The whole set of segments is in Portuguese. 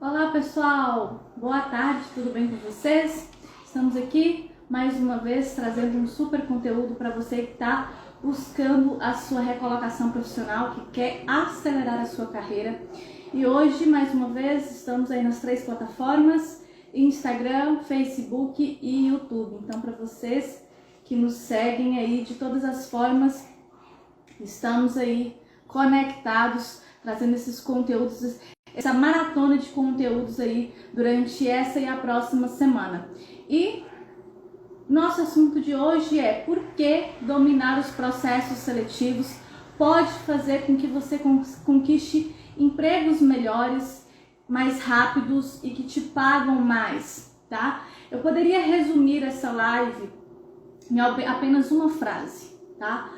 Olá pessoal, boa tarde, tudo bem com vocês? Estamos aqui mais uma vez trazendo um super conteúdo para você que está buscando a sua recolocação profissional, que quer acelerar a sua carreira. E hoje, mais uma vez, estamos aí nas 3 plataformas: Instagram, Facebook e YouTube. Então, para vocês que nos seguem aí de todas as formas, estamos aí conectados, trazendo esses conteúdos, essa maratona de conteúdos aí durante essa e a próxima semana. E nosso assunto de hoje é por que dominar os processos seletivos pode fazer com que você conquiste empregos melhores, mais rápidos e que te pagam mais, tá? Eu poderia resumir essa live em apenas uma frase, tá?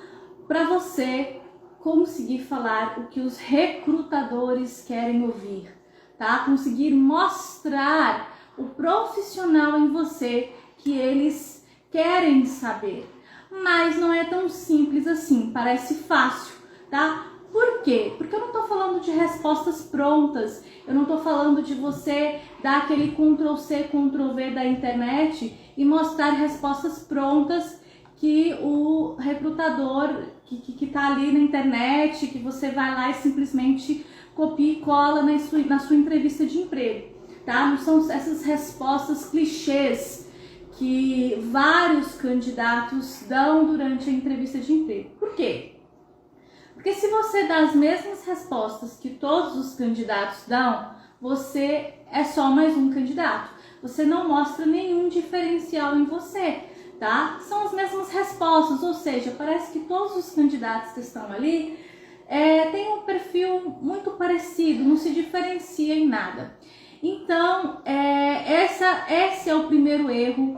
Para você conseguir falar o que os recrutadores querem ouvir, tá? Conseguir mostrar o profissional em você que eles querem saber. Mas não é tão simples assim, parece fácil, tá? Por quê? Porque eu não tô falando de respostas prontas, eu não tô falando de você dar aquele Ctrl+C, Ctrl+V da internet e mostrar respostas prontas que o recrutador que tá ali na internet, que você vai lá e simplesmente copia e cola na sua entrevista de emprego, tá? Não são essas respostas clichês que vários candidatos dão durante a entrevista de emprego. Por quê? Porque se você dá as mesmas respostas que todos os candidatos dão, você é só mais um candidato. Você não mostra nenhum diferencial em você, tá? São as mesmas respostas, ou seja, parece que todos os candidatos que estão ali têm um perfil muito parecido, não se diferencia em nada. Então, esse é o primeiro erro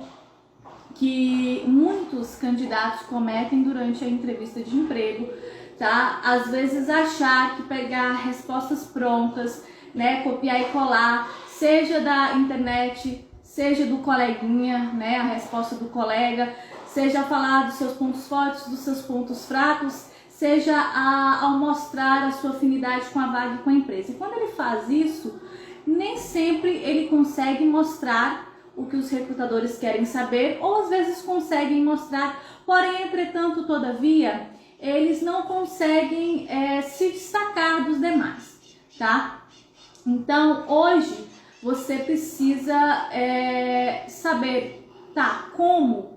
que muitos candidatos cometem durante a entrevista de emprego, tá? Às vezes achar que pegar respostas prontas, né, copiar e colar, seja da internet, seja do coleguinha, né, a resposta do colega, seja falar dos seus pontos fortes, dos seus pontos fracos, seja ao mostrar a sua afinidade com a vaga e com a empresa. E quando ele faz isso, nem sempre ele consegue mostrar o que os recrutadores querem saber, ou às vezes conseguem mostrar, porém, entretanto, todavia, eles não conseguem se destacar dos demais, tá? Então, hoje, você precisa saber, tá, como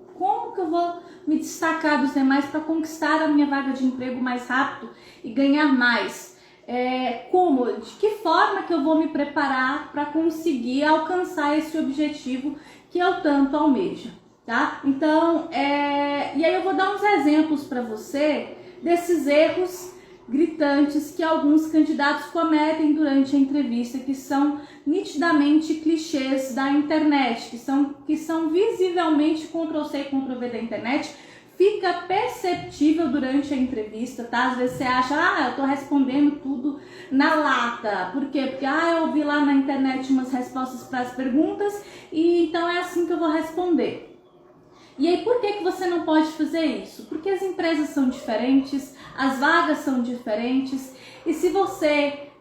que eu vou me destacar dos demais para conquistar a minha vaga de emprego mais rápido e ganhar mais? De que forma que eu vou me preparar para conseguir alcançar esse objetivo que eu tanto almejo, tá? Então, e aí eu vou dar uns exemplos para você desses erros gritantes que alguns candidatos cometem durante a entrevista, que são nitidamente clichês da internet, que são visivelmente Ctrl+C, Ctrl+V da internet. Fica perceptível durante a entrevista, tá? Às vezes você acha, eu tô respondendo tudo na lata. Por quê? Porque eu vi lá na internet umas respostas para as perguntas e então é assim que eu vou responder. E aí, por que você não pode fazer isso? Porque as empresas são diferentes, as vagas são diferentes, e se você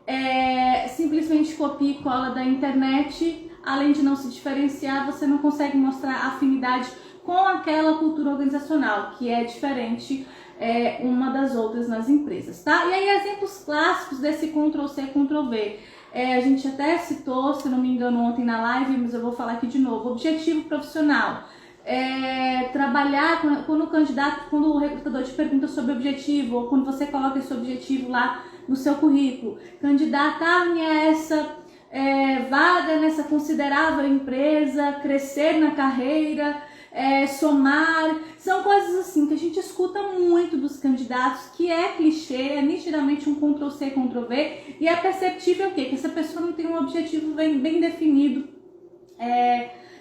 simplesmente copia e cola da internet, além de não se diferenciar, você não consegue mostrar afinidade com aquela cultura organizacional, que é diferente uma das outras nas empresas, tá? E aí, exemplos clássicos desse Ctrl+C, Ctrl+V. A gente até citou, se não me engano, ontem na live, mas eu vou falar aqui de novo. Objetivo profissional. Trabalhar quando o recrutador te pergunta sobre o objetivo, ou quando você coloca esse objetivo lá no seu currículo, candidatar-me a essa vaga nessa considerável empresa, crescer na carreira, somar, são coisas assim que a gente escuta muito dos candidatos, que é clichê, é nitidamente um Ctrl+C, Ctrl+V, e é perceptível que essa pessoa não tem um objetivo bem definido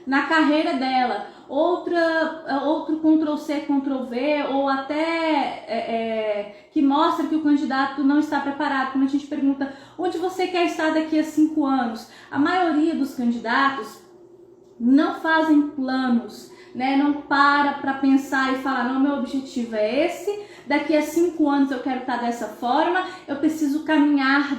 na carreira dela. Outro Ctrl+C, Ctrl+V, ou até que mostra que o candidato não está preparado. Quando a gente pergunta onde você quer estar daqui a 5 anos, a maioria dos candidatos não fazem planos, né? Não para pensar e falar, não, meu objetivo é esse, daqui a 5 anos eu quero estar dessa forma, eu preciso caminhar,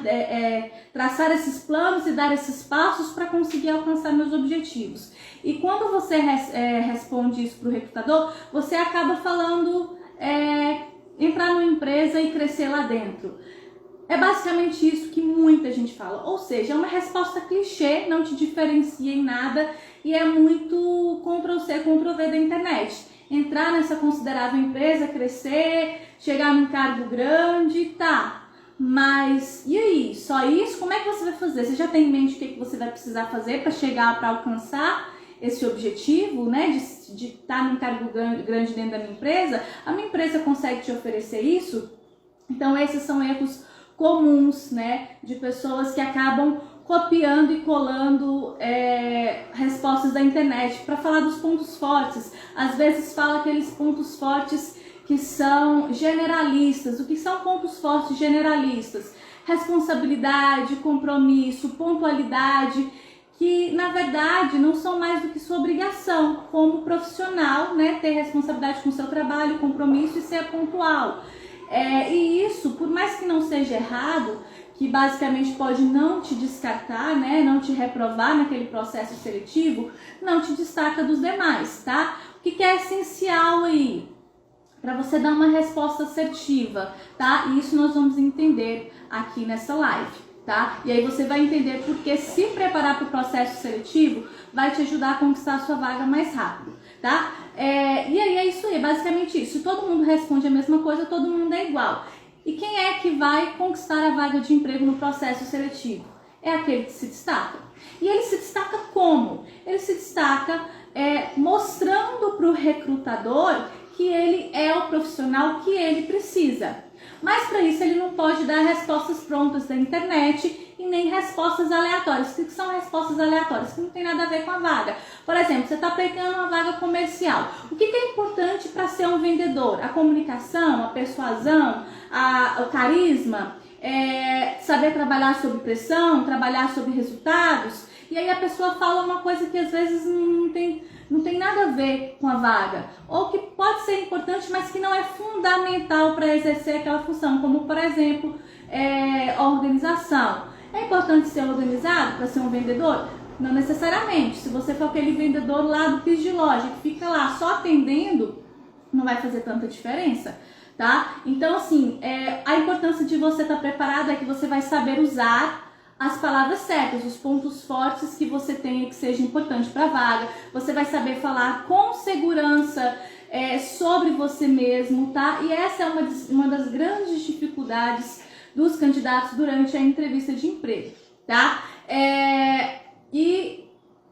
traçar esses planos e dar esses passos para conseguir alcançar meus objetivos. E quando você responde isso para o recrutador, você acaba falando, entrar numa empresa e crescer lá dentro. É basicamente isso que muita gente fala, ou seja, é uma resposta clichê, não te diferencia em nada e é muito Ctrl+C, Ctrl+V da internet. Entrar nessa considerável empresa, crescer, chegar num cargo grande, tá, mas e aí? Só isso? Como é que você vai fazer? Você já tem em mente o que você vai precisar fazer para chegar, para alcançar esse objetivo, né, de estar num cargo grande dentro da minha empresa? A minha empresa consegue te oferecer isso? Então esses são erros comuns, né, de pessoas que acabam copiando e colando respostas da internet para falar dos pontos fortes. Às vezes fala aqueles pontos fortes que são generalistas. O que são pontos fortes generalistas? Responsabilidade, compromisso, pontualidade, que na verdade não são mais do que sua obrigação como profissional, né, ter responsabilidade com o seu trabalho, compromisso e ser pontual. E isso, por mais que não seja errado, que basicamente pode não te descartar, né, não te reprovar naquele processo seletivo, não te destaca dos demais, tá? O que é essencial aí? Para você dar uma resposta assertiva, tá? E isso nós vamos entender aqui nessa live, tá? E aí você vai entender porque se preparar para o processo seletivo vai te ajudar a conquistar a sua vaga mais rápido, tá? E aí é isso aí, basicamente isso. Se todo mundo responde a mesma coisa, todo mundo é igual. E quem é que vai conquistar a vaga de emprego no processo seletivo? É aquele que se destaca. E ele se destaca como? Ele se destaca mostrando para o recrutador que ele é o profissional que ele precisa. Mas para isso ele não pode dar respostas prontas da internet e nem respostas aleatórias. O que são respostas aleatórias? Que não tem nada a ver com a vaga. Por exemplo, você está aplicando uma vaga comercial. O que é importante para ser um vendedor? A comunicação, a persuasão, o carisma, saber trabalhar sob pressão, trabalhar sob resultados. E aí a pessoa fala uma coisa que às vezes não tem nada a ver com a vaga, ou que pode ser importante, mas que não é fundamental para exercer aquela função, como por exemplo, a organização. É importante ser organizado para ser um vendedor? Não necessariamente. Se você for aquele vendedor lá do piso de loja, que fica lá só atendendo, não vai fazer tanta diferença, tá? Então assim, a importância de você estar preparado é que você vai saber usar as palavras certas, os pontos fortes que você tenha que seja importante para a vaga. Você vai saber falar com segurança sobre você mesmo, tá? E essa é uma das grandes dificuldades dos candidatos durante a entrevista de emprego, tá? E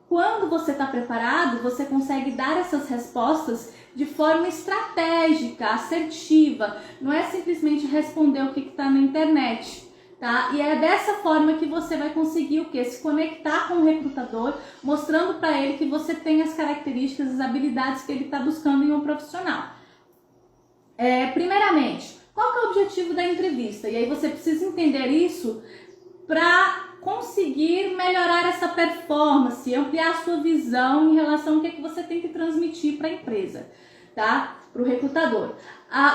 quando você está preparado, você consegue dar essas respostas de forma estratégica, assertiva. Não é simplesmente responder o que está na internet. Tá? E é dessa forma que você vai conseguir o quê? Se conectar com o recrutador, mostrando para ele que você tem as características, as habilidades que ele está buscando em um profissional. Primeiramente, qual que é o objetivo da entrevista? E aí você precisa entender isso para conseguir melhorar essa performance, ampliar a sua visão em relação ao que você tem que transmitir para a empresa, tá? Para o recrutador.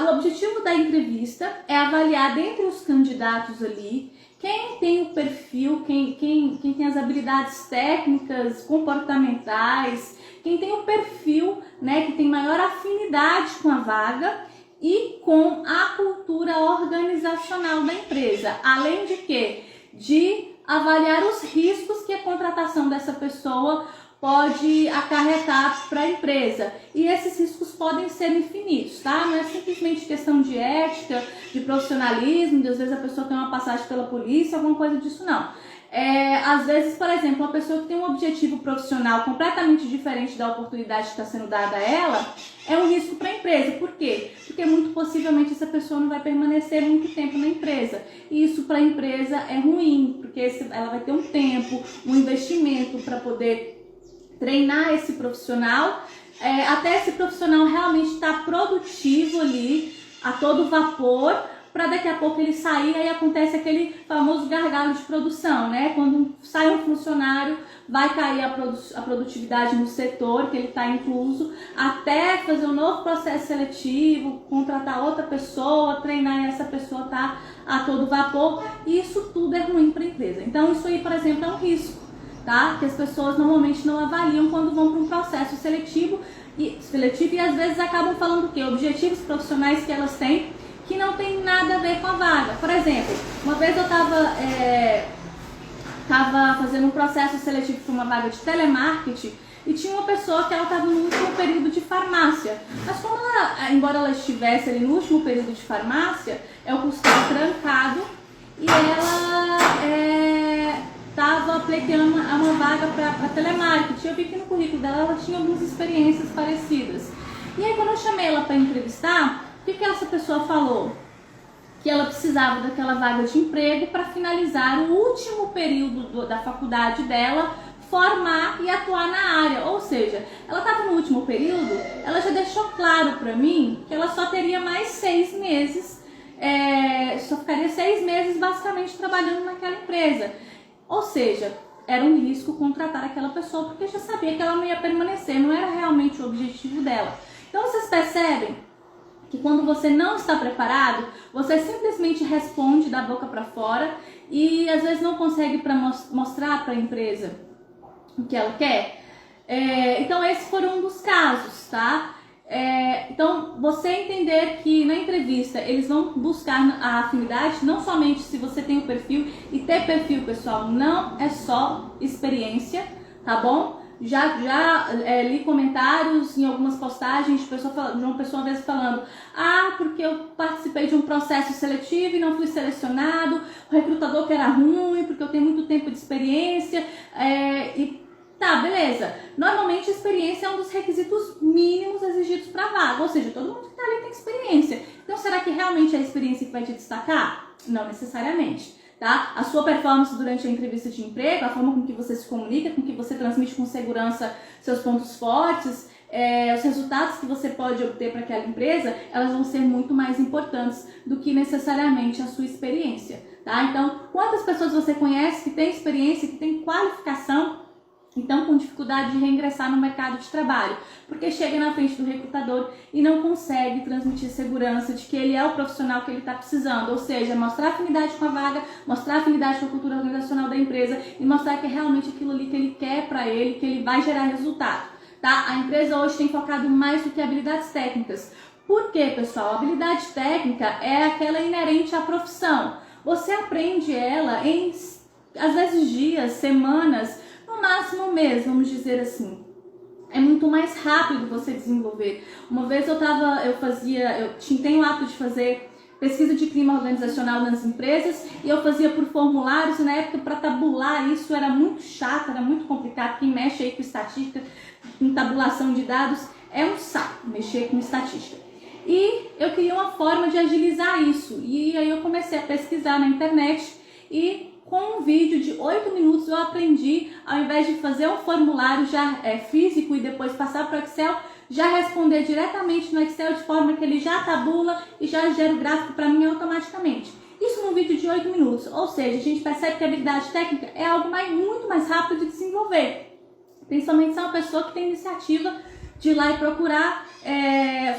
O objetivo da entrevista é avaliar dentre os candidatos ali quem tem o perfil, quem tem as habilidades técnicas, comportamentais, quem tem o perfil, né, que tem maior afinidade com a vaga e com a cultura organizacional da empresa. Além de quê? De avaliar os riscos que a contratação dessa pessoa pode acarretar para a empresa. E esses riscos podem ser infinitos, tá? Não é simplesmente questão de ética, de profissionalismo, de às vezes a pessoa tem uma passagem pela polícia, alguma coisa disso não. Às vezes, por exemplo, uma pessoa que tem um objetivo profissional completamente diferente da oportunidade que está sendo dada a ela, é um risco para a empresa. Por quê? Porque muito possivelmente essa pessoa não vai permanecer muito tempo na empresa. E isso para a empresa é ruim, porque ela vai ter um tempo, um investimento para poder treinar esse profissional, até esse profissional realmente estar produtivo ali, a todo vapor, para daqui a pouco ele sair, aí acontece aquele famoso gargalo de produção, né? Quando sai um funcionário, vai cair a produtividade no setor que ele está incluso, até fazer um novo processo seletivo, contratar outra pessoa, treinar, e essa pessoa tá a todo vapor, e isso tudo é ruim para a empresa. Então isso aí, por exemplo, é um risco, tá? Que as pessoas normalmente não avaliam quando vão para um processo seletivo e às vezes acabam falando o quê? Objetivos profissionais que elas têm que não tem nada a ver com a vaga. Por exemplo, uma vez eu estava fazendo um processo seletivo para uma vaga de telemarketing e tinha uma pessoa que ela estava no último período de farmácia. Mas como ela, embora ela estivesse ali no último período de farmácia, o curso estava trancado e ela estava pleiteando uma vaga para telemarketing. Eu vi que no currículo dela ela tinha algumas experiências parecidas. E aí quando eu chamei ela para entrevistar, o que essa pessoa falou? Que ela precisava daquela vaga de emprego para finalizar o último período da faculdade dela, formar e atuar na área. Ou seja, ela estava no último período, ela já deixou claro para mim que ela só teria mais 6 meses, só ficaria 6 meses basicamente trabalhando naquela empresa. Ou seja, era um risco contratar aquela pessoa, porque já sabia que ela não ia permanecer, não era realmente o objetivo dela. Então vocês percebem que quando você não está preparado, você simplesmente responde da boca para fora e às vezes não consegue mostrar para a empresa o que ela quer. Então esse foi um dos casos, tá? Então você entender que na entrevista eles vão buscar a afinidade, não somente se você tem o perfil, e ter perfil, pessoal, não é só experiência, tá bom? Já li comentários em algumas postagens de uma pessoa às vezes falando: porque eu participei de um processo seletivo e não fui selecionado, o recrutador que era ruim, porque eu tenho muito tempo de experiência, tá, beleza. Normalmente a experiência é um dos requisitos mínimos exigidos para a vaga, ou seja, todo mundo que está ali tem experiência. Então será que realmente é a experiência que vai te destacar? Não necessariamente. Tá? A sua performance durante a entrevista de emprego, a forma com que você se comunica, com que você transmite com segurança seus pontos fortes, os resultados que você pode obter para aquela empresa, elas vão ser muito mais importantes do que necessariamente a sua experiência. Tá? Então, quantas pessoas você conhece que tem experiência, que tem qualificação, então com dificuldade de reingressar no mercado de trabalho, porque chega na frente do recrutador e não consegue transmitir segurança de que ele é o profissional que ele está precisando, ou seja, mostrar afinidade com a vaga, mostrar afinidade com a cultura organizacional da empresa e mostrar que é realmente aquilo ali que ele quer para ele, que ele vai gerar resultado. Tá? A empresa hoje tem focado mais do que habilidades técnicas. Por quê, pessoal? A habilidade técnica é aquela inerente à profissão. Você aprende ela em, às vezes, dias, semanas, no máximo um mês, vamos dizer assim. É muito mais rápido você desenvolver. Uma vez tenho o hábito de fazer pesquisa de clima organizacional nas empresas e eu fazia por formulários, e na época para tabular isso era muito chato, era muito complicado. Quem mexe aí com estatística, com tabulação de dados, é um saco mexer com estatística. E eu queria uma forma de agilizar isso. E aí eu comecei a pesquisar na internet e com um vídeo de 8 minutos eu aprendi, ao invés de fazer um formulário já físico e depois passar para o Excel, já responder diretamente no Excel de forma que ele já tabula e já gera o gráfico para mim automaticamente. Isso num vídeo de 8 minutos, ou seja, a gente percebe que a habilidade técnica é algo muito mais rápido de desenvolver, principalmente se é uma pessoa que tem iniciativa de ir lá e procurar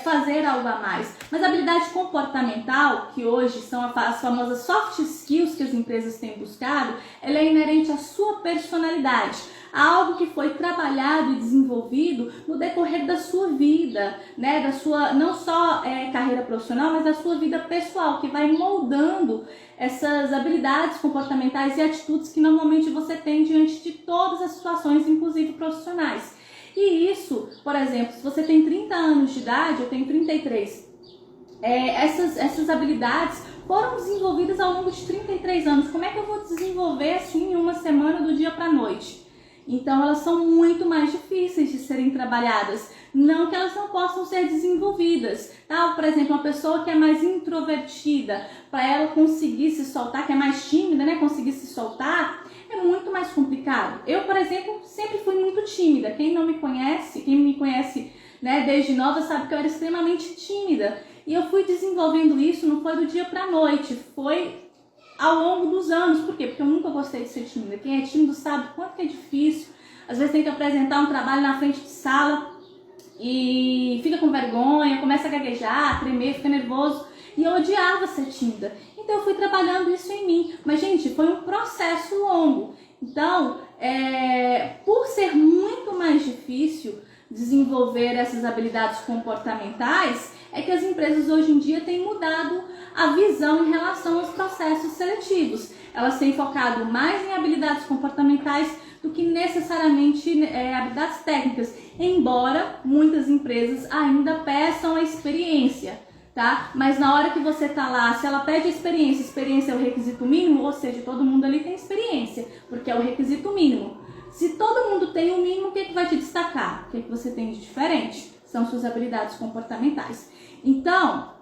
fazer algo a mais. Mas a habilidade comportamental, que hoje são as famosas soft skills que as empresas têm buscado, ela é inerente à sua personalidade, a algo que foi trabalhado e desenvolvido no decorrer da sua vida, né? Da sua, não só carreira profissional, mas da sua vida pessoal, que vai moldando essas habilidades comportamentais e atitudes que normalmente você tem diante de todas as situações, inclusive profissionais. E isso, por exemplo, se você tem 30 anos de idade, eu tenho 33, essas habilidades foram desenvolvidas ao longo de 33 anos. Como é que eu vou desenvolver assim em uma semana do dia para a noite? Então elas são muito mais difíceis de serem trabalhadas, não que elas não possam ser desenvolvidas, tá? Por exemplo, uma pessoa que é mais introvertida, para ela conseguir se soltar, que é mais tímida, né, conseguir se soltar, é muito mais complicado. Eu, por exemplo, sempre fui muito tímida. Quem me conhece, né, desde nova sabe que eu era extremamente tímida. E eu fui desenvolvendo isso, não foi do dia para a noite, foi ao longo dos anos. Por quê? Porque eu nunca gostei de ser tímida. Quem é tímido sabe quanto que é difícil. Às vezes tem que apresentar um trabalho na frente de sala e fica com vergonha, começa a gaguejar, tremer, fica nervoso. E eu odiava ser tímida. Então eu fui trabalhando isso em mim. Mas, gente, foi um processo longo. Então, por ser muito mais difícil desenvolver essas habilidades comportamentais, é que as empresas hoje em dia têm mudado a visão em relação aos processos seletivos. Elas têm focado mais em habilidades comportamentais do que necessariamente habilidades técnicas, embora muitas empresas ainda peçam a experiência, tá? Mas na hora que você tá lá, se ela pede experiência é o requisito mínimo, ou seja, todo mundo ali tem experiência, porque é o requisito mínimo. Se todo mundo tem o mínimo, o que vai te destacar? O que você tem de diferente? São suas habilidades comportamentais. Então,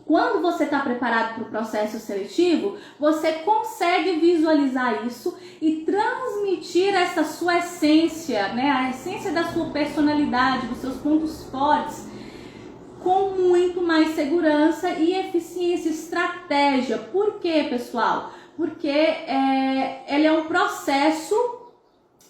quando você está preparado para o processo seletivo, você consegue visualizar isso e transmitir essa sua essência, né? A essência da sua personalidade, dos seus pontos fortes, com muito mais segurança e eficiência, estratégia. Por quê, pessoal? Porque ele é um processo,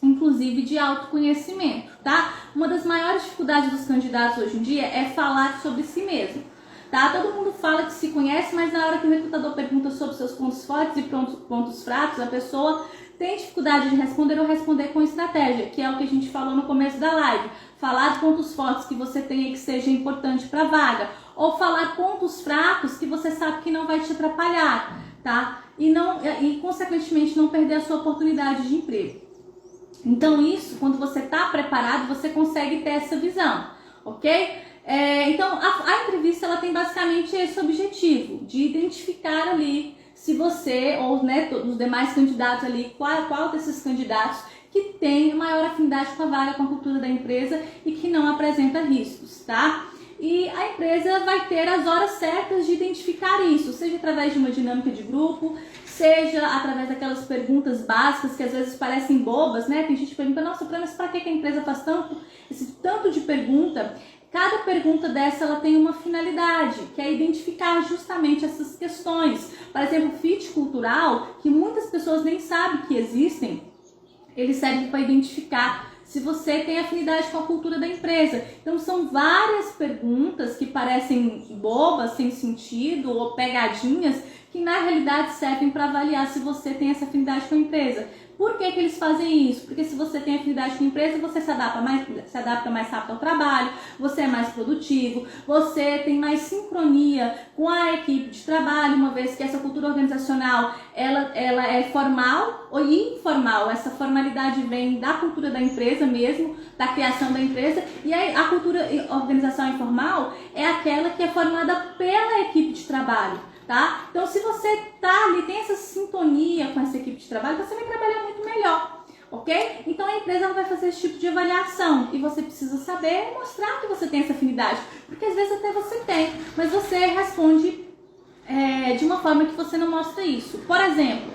inclusive, de autoconhecimento, tá? Uma das maiores dificuldades dos candidatos hoje em dia é falar sobre si mesmo, tá? Todo mundo fala que se conhece, mas na hora que o recrutador pergunta sobre seus pontos fortes e pontos fracos, a pessoa tem dificuldade de responder ou responder com estratégia, que é o que a gente falou no começo da live. Falar pontos fortes que você tenha que seja importante para a vaga, ou falar pontos fracos que você sabe que não vai te atrapalhar, tá? E consequentemente não perder a sua oportunidade de emprego. Então isso, quando você está preparado, você consegue ter essa visão, ok? Então a entrevista ela tem basicamente esse objetivo, de identificar ali se você, ou né, os demais candidatos ali, qual desses candidatos que tem maior afinidade com a vaga, com a cultura da empresa e que não apresenta riscos, tá? E a empresa vai ter as horas certas de identificar isso, seja através de uma dinâmica de grupo, seja através daquelas perguntas básicas que às vezes parecem bobas, né? Tem gente que pergunta, nossa, mas para que a empresa faz esse tanto de pergunta? Cada pergunta dessa ela tem uma finalidade, que é identificar justamente essas questões. Por exemplo, fit cultural, que muitas pessoas nem sabem que existem, ele serve para identificar se você tem afinidade com a cultura da empresa. Então são várias perguntas que parecem bobas, sem sentido ou pegadinhas, que na realidade servem para avaliar se você tem essa afinidade com a empresa. Por que eles fazem isso? Porque se você tem afinidade com a empresa, você se adapta mais rápido ao trabalho, você é mais produtivo, você tem mais sincronia com a equipe de trabalho, uma vez que essa cultura organizacional ela é formal ou informal. Essa formalidade vem da cultura da empresa mesmo, da criação da empresa, e a cultura organizacional informal é aquela que é formada pela equipe de trabalho. Tá? Então, se você tá ali, tem essa sintonia com essa equipe de trabalho, você vai trabalhar muito melhor, ok? Então, a empresa vai fazer esse tipo de avaliação e você precisa saber mostrar que você tem essa afinidade, porque às vezes até você tem, mas você responde de uma forma que você não mostra isso. Por exemplo,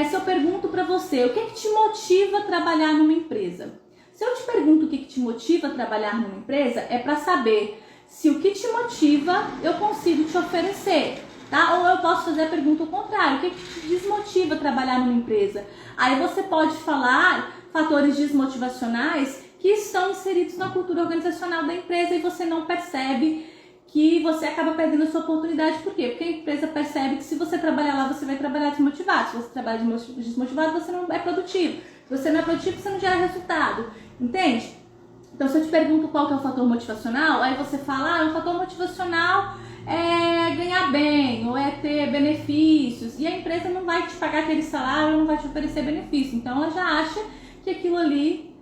se eu pergunto para você, o que te motiva a trabalhar numa empresa? Se eu te pergunto o que te motiva a trabalhar numa empresa, é para saber se o que te motiva eu consigo te oferecer. Tá? Ou eu posso fazer a pergunta ao contrário, o que te desmotiva a trabalhar numa empresa? Aí você pode falar fatores desmotivacionais que estão inseridos na cultura organizacional da empresa e você não percebe, que você acaba perdendo a sua oportunidade. Por quê? Porque a empresa percebe que se você trabalhar lá, você vai trabalhar desmotivado. Se você trabalha desmotivado, você não é produtivo. Se você não é produtivo, você não gera resultado. Entende? Então, se eu te pergunto qual que é o fator motivacional, aí você fala, o fator motivacional é ganhar bem, ou é ter benefícios, e a empresa não vai te pagar aquele salário, não vai te oferecer benefício, então ela já acha que aquilo ali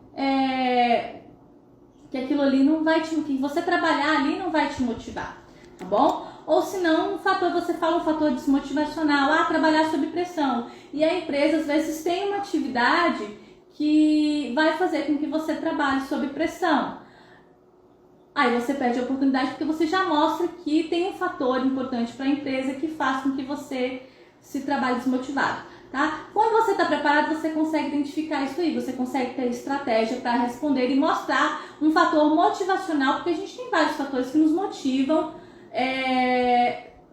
não vai que você trabalhar ali não vai te motivar, tá bom? Ou se não, você fala um fator desmotivacional, trabalhar sob pressão, e a empresa às vezes tem uma atividade que vai fazer com que você trabalhe sob pressão. Aí você perde a oportunidade porque você já mostra que tem um fator importante para a empresa que faz com que você se trabalhe desmotivado, tá? Quando você está preparado, você consegue identificar isso aí, você consegue ter estratégia para responder e mostrar um fator motivacional, porque a gente tem vários fatores que nos motivam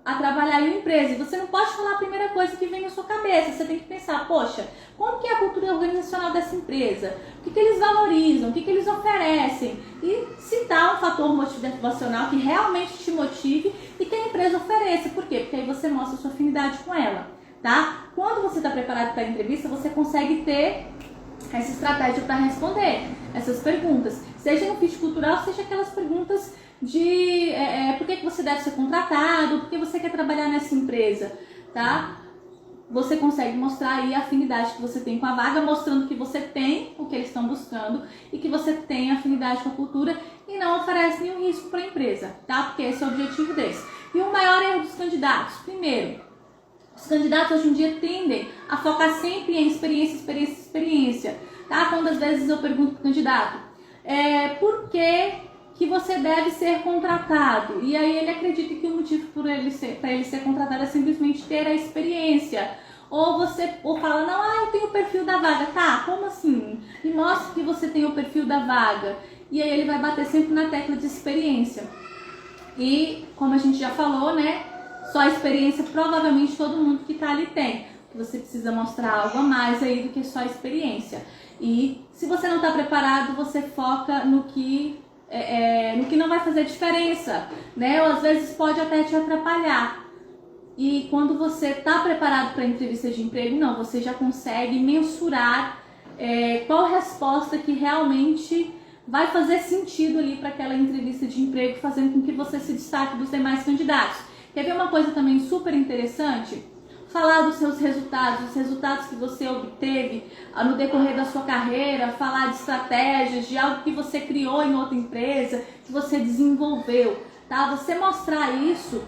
a trabalhar em uma empresa. E você não pode falar a primeira coisa que vem na sua cabeça. Você tem que pensar, poxa, como que é a cultura organizacional dessa empresa? O que eles valorizam? O que eles oferecem? E citar um fator motivacional que realmente te motive e que a empresa ofereça. Por quê? Porque aí você mostra a sua afinidade com ela, tá? Quando você está preparado para a entrevista, você consegue ter essa estratégia para responder essas perguntas. Seja no fit cultural, seja aquelas perguntas de por que você deve ser contratado, por que você quer trabalhar nessa empresa, tá? Você consegue mostrar aí a afinidade que você tem com a vaga, mostrando que você tem o que eles estão buscando e que você tem afinidade com a cultura e não oferece nenhum risco para a empresa, tá? Porque esse é o objetivo deles. E o maior erro dos candidatos, primeiro, os candidatos hoje em dia tendem a focar sempre em experiência, tá? Quando às vezes eu pergunto para o candidato, por que você deve ser contratado? E aí ele acredita que o motivo para ele ser contratado é simplesmente ter a experiência. Ou fala, não, eu tenho o perfil da vaga. Tá, como assim? E mostra que você tem o perfil da vaga. E aí ele vai bater sempre na tecla de experiência. E como a gente já falou, né? Só a experiência provavelmente todo mundo que tá ali tem. Você precisa mostrar algo a mais aí do que só a experiência. E se você não está preparado, você foca no que não vai fazer diferença, né? Ou às vezes pode até te atrapalhar. E quando você está preparado para a entrevista de emprego, não, você já consegue mensurar qual resposta que realmente vai fazer sentido ali para aquela entrevista de emprego, fazendo com que você se destaque dos demais candidatos. Quer ver uma coisa também super interessante? Falar dos seus resultados, os resultados que você obteve no decorrer da sua carreira, falar de estratégias, de algo que você criou em outra empresa, que você desenvolveu, tá? Você mostrar isso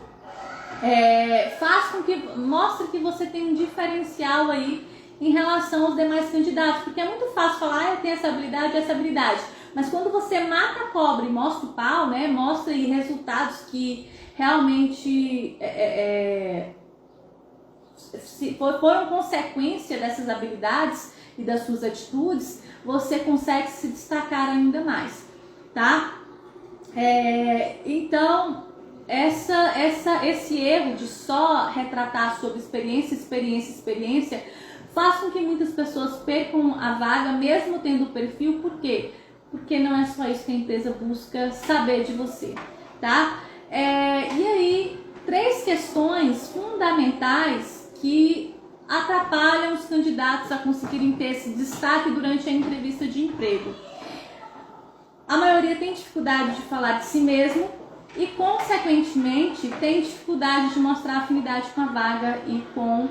faz com que mostre que você tem um diferencial aí em relação aos demais candidatos, porque é muito fácil falar, eu tenho essa habilidade, mas quando você mata a cobra e mostra o pau, né? Mostra aí resultados que realmente foram consequência dessas habilidades e das suas atitudes, você consegue se destacar ainda mais, tá? Então, esse erro de só retratar sobre experiência, faz com que muitas pessoas percam a vaga, mesmo tendo o perfil. Por quê? Porque não é só isso que a empresa busca saber de você, tá? E aí, 3 questões fundamentais que atrapalham os candidatos a conseguirem ter esse destaque durante a entrevista de emprego. A maioria tem dificuldade de falar de si mesmo e, consequentemente, tem dificuldade de mostrar afinidade com a vaga e com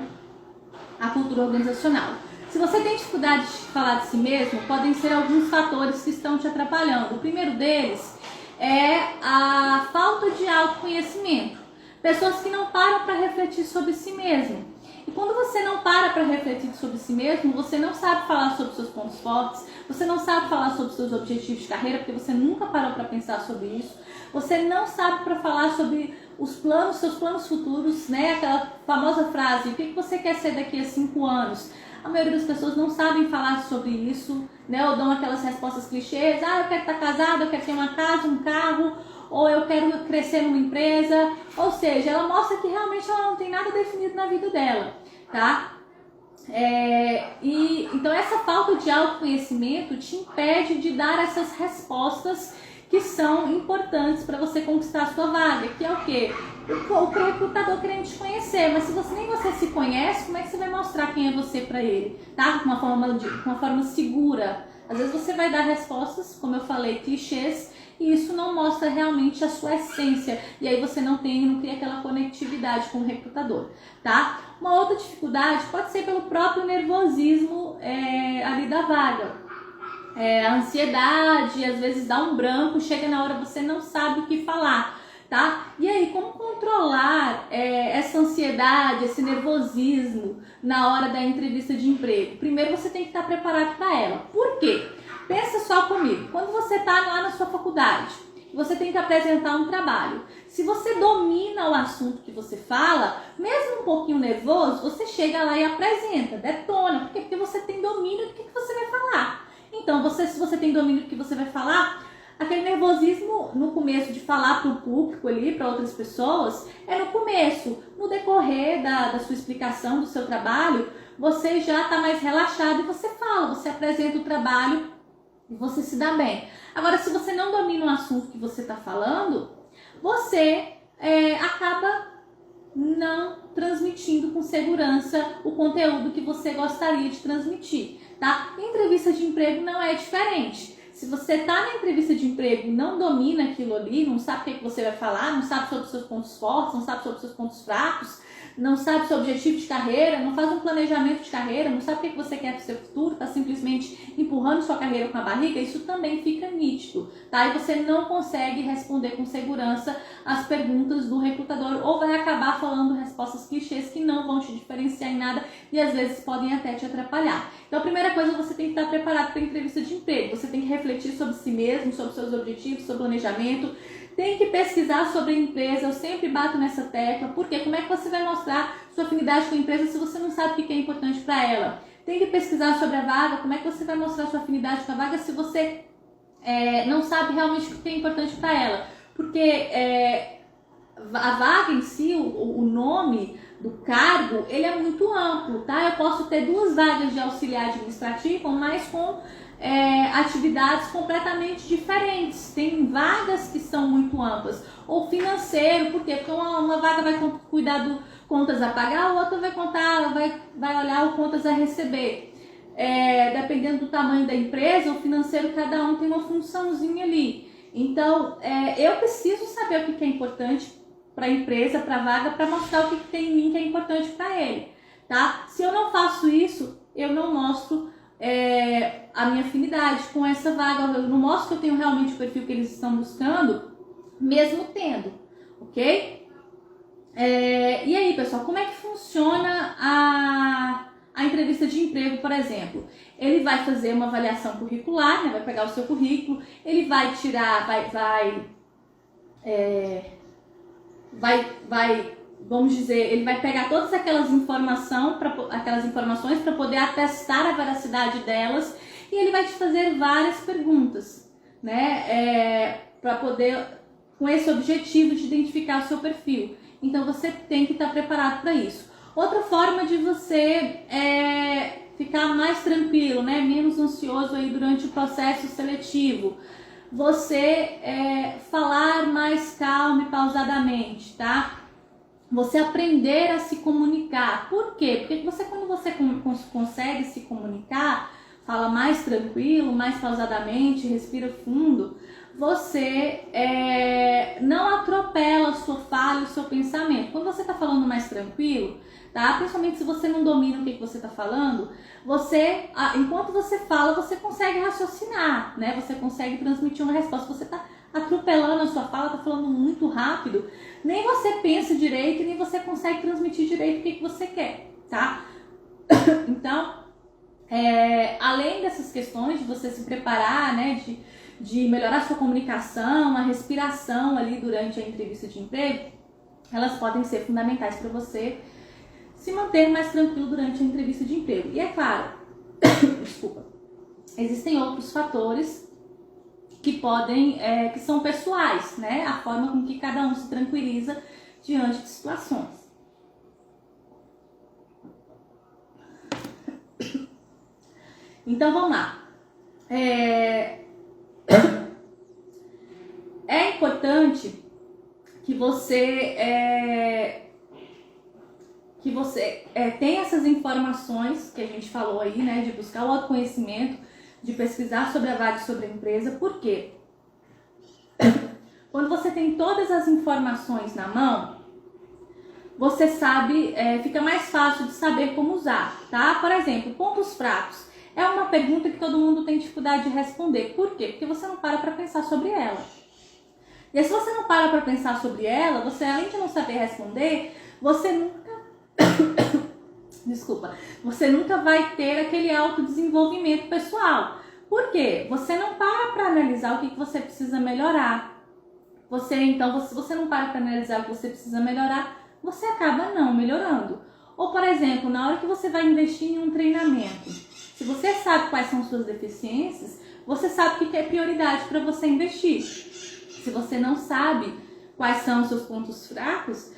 a cultura organizacional. Se você tem dificuldade de falar de si mesmo, podem ser alguns fatores que estão te atrapalhando. O primeiro deles é a falta de autoconhecimento. Pessoas que não param para refletir sobre si mesmo. E quando você não para refletir sobre si mesmo, você não sabe falar sobre seus pontos fortes, você não sabe falar sobre seus objetivos de carreira, porque você nunca parou para pensar sobre isso. Você não sabe para falar sobre seus planos futuros, né? Aquela famosa frase, o que você quer ser daqui a 5 anos? A maioria das pessoas não sabem falar sobre isso, né? Ou dão aquelas respostas clichês, eu quero estar casada, eu quero ter uma casa, um carro, ou eu quero crescer numa empresa. Ou seja, ela mostra que realmente ela não tem nada definido na vida dela, tá? Então essa falta de autoconhecimento te impede de dar essas respostas que são importantes para você conquistar a sua vaga, que é o quê? O recrutador querendo te conhecer, mas se nem você se conhece, como é que você vai mostrar quem é você para ele, tá? Com uma forma segura. Às vezes você vai dar respostas, como eu falei, clichês, e isso não mostra realmente a sua essência, e aí você não cria aquela conectividade com o recrutador, tá? Uma outra dificuldade pode ser pelo próprio nervosismo ali da vaga. A ansiedade, às vezes dá um branco, chega na hora você não sabe o que falar, tá? E aí, como controlar essa ansiedade, esse nervosismo na hora da entrevista de emprego? Primeiro você tem que estar preparado para ela. Por quê? Pensa só comigo, quando você está lá na sua faculdade, você tem que apresentar um trabalho. Se você domina o assunto que você fala, mesmo um pouquinho nervoso, você chega lá e apresenta, detona. Por quê? Porque você tem domínio do que você vai falar. Então, se você tem domínio do que você vai falar, Aquele nervosismo no começo de falar para o público ali, para outras pessoas, é no começo. No decorrer da sua explicação do seu trabalho, você já está mais relaxado e você fala, você apresenta o trabalho e você se dá bem. Agora, se você não domina o assunto que você está falando, você acaba não transmitindo com segurança o conteúdo que você gostaria de transmitir, tá? Entrevista de emprego não é diferente. Se você está na entrevista de emprego e não domina aquilo ali, não sabe o que você vai falar, não sabe sobre os seus pontos fortes, não sabe sobre os seus pontos fracos, não sabe o seu objetivo de carreira, não faz um planejamento de carreira, não sabe o que você quer para o seu futuro, está simplesmente empurrando sua carreira com a barriga, isso também fica nítido, tá? E você não consegue responder com segurança as perguntas do recrutador ou vai acabar falando respostas clichês que não vão te diferenciar em nada e às vezes podem até te atrapalhar. Então a primeira coisa, você tem que estar preparado para a entrevista de emprego, você tem que refletir sobre si mesmo, sobre seus objetivos, sobre planejamento, tem que pesquisar sobre a empresa, eu sempre bato nessa tecla, porque como é que você vai mostrar sua afinidade com a empresa se você não sabe o que é importante para ela? Tem que pesquisar sobre a vaga, como é que você vai mostrar sua afinidade com a vaga se você não sabe realmente o que é importante para ela? Porque a vaga em si, o nome do cargo, ele é muito amplo, tá? Eu posso ter 2 vagas de auxiliar administrativo, mas com atividades completamente diferentes. Tem vagas que são muito amplas. Ou financeiro, por quê? Porque uma vaga vai cuidar do contas a pagar, a outra vai olhar o contas a receber. Dependendo do tamanho da empresa, o financeiro, cada um tem uma funçãozinha ali. Então, eu preciso saber o que é importante para a empresa, para a vaga, para mostrar o que tem em mim que é importante para ele, tá? Se eu não faço isso, eu não mostro a minha afinidade com essa vaga, eu não mostro que eu tenho realmente o perfil que eles estão buscando, mesmo tendo, ok? E aí, pessoal, como é que funciona a entrevista de emprego, por exemplo? Ele vai fazer uma avaliação curricular, né? Vai pegar o seu currículo, ele vai tirar, vamos dizer, ele vai pegar todas aquelas informações para poder atestar a veracidade delas e ele vai te fazer várias perguntas, né? Para poder, com esse objetivo de identificar o seu perfil. Então você tem que estar preparado para isso. Outra forma de você ficar mais tranquilo, né? Menos ansioso aí durante o processo seletivo. Você falar mais calmo e pausadamente, tá? Você aprender a se comunicar. Por quê? Porque quando você consegue se comunicar, fala mais tranquilo, mais pausadamente, respira fundo, você não atropela a sua fala e o seu pensamento. Quando você está falando mais tranquilo, tá? Principalmente se você não domina o que você está falando, enquanto você fala, você consegue raciocinar, né? Você consegue transmitir uma resposta. Você está atropelando a sua fala, está falando muito rápido, nem você pensa direito, nem você consegue transmitir direito o que você quer, tá? Então, além dessas questões de você se preparar, né? De melhorar a sua comunicação, a respiração ali durante a entrevista de emprego, elas podem ser fundamentais para você se manter mais tranquilo durante a entrevista de emprego. E é claro, desculpa, existem outros fatores que que são pessoais, né? A forma com que cada um se tranquiliza diante de situações. Então vamos lá. É importante que você tenha essas informações que a gente falou aí, né? De buscar o autoconhecimento, de pesquisar sobre a vaga e sobre a empresa. Por quê? Quando você tem todas as informações na mão, você sabe, fica mais fácil de saber como usar, tá? Por exemplo, pontos fracos. É uma pergunta que todo mundo tem dificuldade de responder. Por quê? Porque você não para pensar sobre ela. E aí, se você não para pensar sobre ela, você, além de não saber responder, você nunca vai ter aquele autodesenvolvimento pessoal. Por quê? Você não para analisar o que você precisa melhorar. Se você não para analisar o que você precisa melhorar, você acaba não melhorando. Ou, por exemplo, na hora que você vai investir em um treinamento, se você sabe quais são suas deficiências, você sabe o que é prioridade para você investir. Se você não sabe quais são os seus pontos fracos,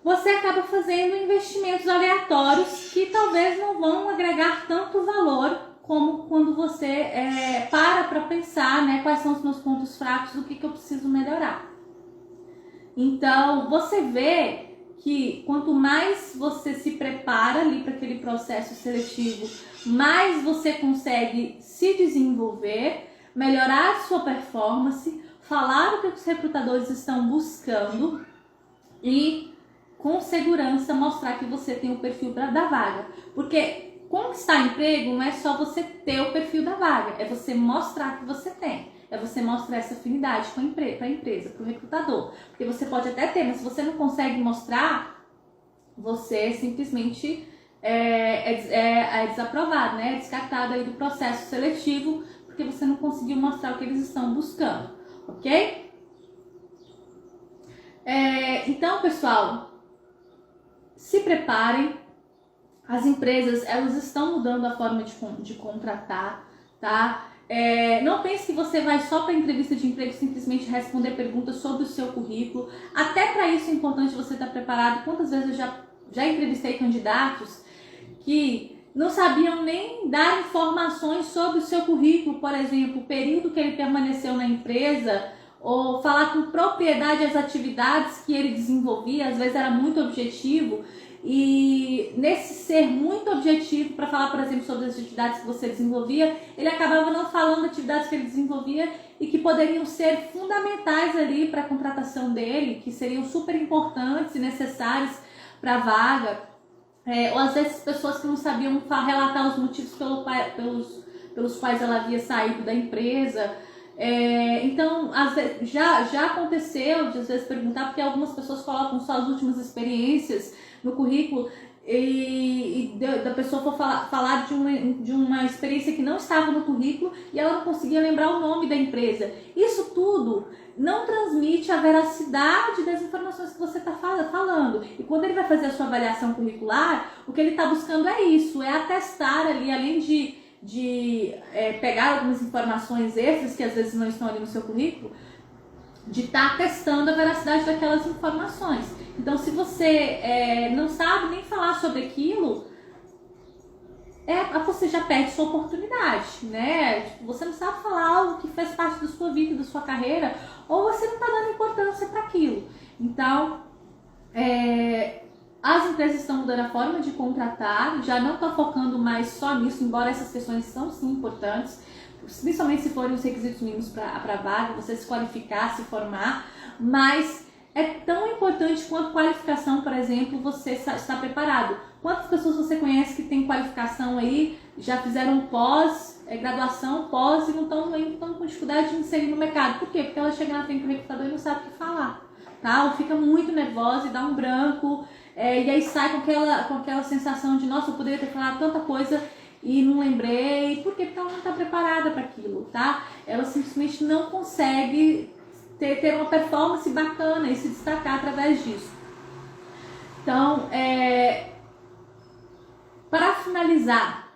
você acaba fazendo investimentos aleatórios que talvez não vão agregar tanto valor como quando você para pensar, né, quais são os meus pontos fracos, o que eu preciso melhorar. Então, você vê que quanto mais você se prepara ali para aquele processo seletivo, mais você consegue se desenvolver, melhorar a sua performance, falar o que os recrutadores estão buscando e, com segurança, mostrar que você tem o perfil da vaga. Porque conquistar emprego não é só você ter o perfil da vaga, é você mostrar que você tem. É você mostrar essa afinidade para a empresa, para o recrutador. Porque você pode até ter, mas se você não consegue mostrar, você simplesmente é desaprovado, né? É descartado aí do processo seletivo, porque você não conseguiu mostrar o que eles estão buscando, ok? Então, pessoal, se preparem. As empresas, elas estão mudando a forma de contratar, tá? Não pense que você vai só para a entrevista de emprego simplesmente responder perguntas sobre o seu currículo. Até para isso é importante você estar preparado. Quantas vezes eu já entrevistei candidatos que não sabiam nem dar informações sobre o seu currículo, por exemplo, o período que ele permaneceu na empresa, ou falar com propriedade as atividades que ele desenvolvia. Às vezes era muito objetivo. E nesse ser muito objetivo para falar, por exemplo, sobre as atividades que você desenvolvia, ele acabava não falando atividades que ele desenvolvia e que poderiam ser fundamentais ali para a contratação dele, que seriam super importantes e necessárias para a vaga. Ou às vezes pessoas que não sabiam relatar os motivos pelos quais ela havia saído da empresa. Então, às vezes, já aconteceu de às vezes perguntar, porque algumas pessoas colocam só as últimas experiências no currículo e da pessoa for falar de uma experiência que não estava no currículo e ela não conseguia lembrar o nome da empresa. Isso tudo não transmite a veracidade das informações que você está falando. E quando ele vai fazer a sua avaliação curricular, o que ele está buscando é isso, é atestar ali, além de pegar algumas informações extras que às vezes não estão ali no seu currículo, de estar testando a veracidade daquelas informações. Então, se você não sabe nem falar sobre aquilo, você já perde sua oportunidade, né? Tipo, você não sabe falar algo que faz parte da sua vida, da sua carreira, ou você não está dando importância para aquilo. Então, as empresas estão mudando a forma de contratar, já não estão focando mais só nisso, embora essas questões são sim importantes, principalmente se forem os requisitos mínimos para a vaga, você se qualificar, se formar, mas é tão importante quanto qualificação, por exemplo, você está preparado. Quantas pessoas você conhece que tem qualificação aí, já fizeram graduação, pós, e não estão com dificuldade de inserir no mercado? Por quê? Porque ela chega na frente do recrutador e não sabe o que falar, tá? Ou fica muito nervosa e dá um branco, e aí sai com aquela sensação de, nossa, eu poderia ter falado tanta coisa e não lembrei. Por quê? Porque ela não está preparada para aquilo, tá? Ela simplesmente não consegue ter uma performance bacana e se destacar através disso. Então, para finalizar,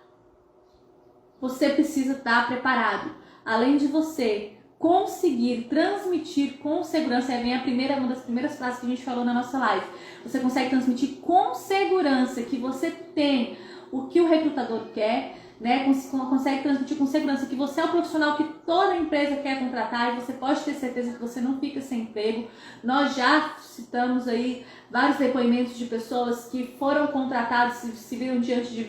você precisa estar preparado. Além de você conseguir transmitir com segurança, vem uma das primeiras frases que a gente falou na nossa live, você consegue transmitir com segurança que você tem o que o recrutador quer, né? Consegue transmitir com segurança que você é o profissional que toda empresa quer contratar, e você pode ter certeza que você não fica sem emprego. Nós já citamos aí vários depoimentos de pessoas que foram contratadas, se viram diante de